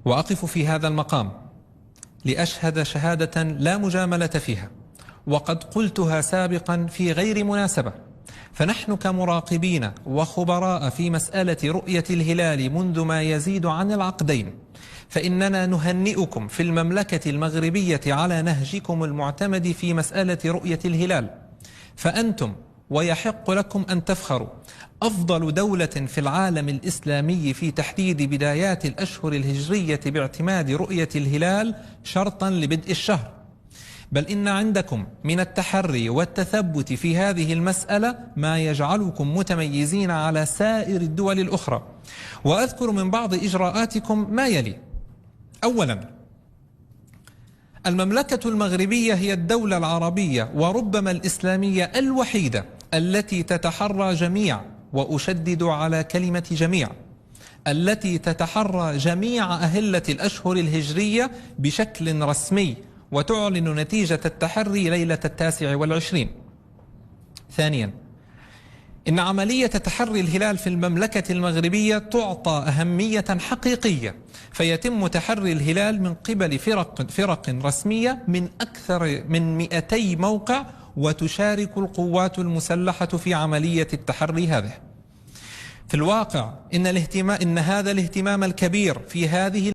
وأقف في هذا المقام لأشهد شهادة لا مجاملة فيها، وقد قلتها سابقا في غير مناسبة، فنحن كمراقبين وخبراء في مسألة رؤية الهلال منذ ما يزيد عن العقدين، فإننا نهنئكم في المملكة المغربية على نهجكم المعتمد في مسألة رؤية الهلال، فأنتم ويحق لكم أن تفخروا أفضل دولة في العالم الإسلامي في تحديد بدايات الأشهر الهجرية باعتماد رؤية الهلال شرطا لبدء الشهر، بل إن عندكم من التحري والتثبت في هذه المسألة ما يجعلكم متميزين على سائر الدول الأخرى. وأذكر من بعض إجراءاتكم ما يلي: أولا، المملكة المغربية هي الدولة العربية وربما الإسلامية الوحيدة التي تتحرى جميع، وأشدد على كلمة جميع، التي تتحرى جميع أهلة الأشهر الهجرية بشكل رسمي، وتعلن نتيجة التحري ليلة 29. ثانيا، إن عملية تحري الهلال في المملكة المغربية تعطى أهمية حقيقية، فيتم تحري الهلال من قبل فرق رسمية من أكثر من 200 موقع، وتشارك القوات المسلحة في عملية التحري هذه. في الواقع إن هذا الاهتمام الكبير في هذه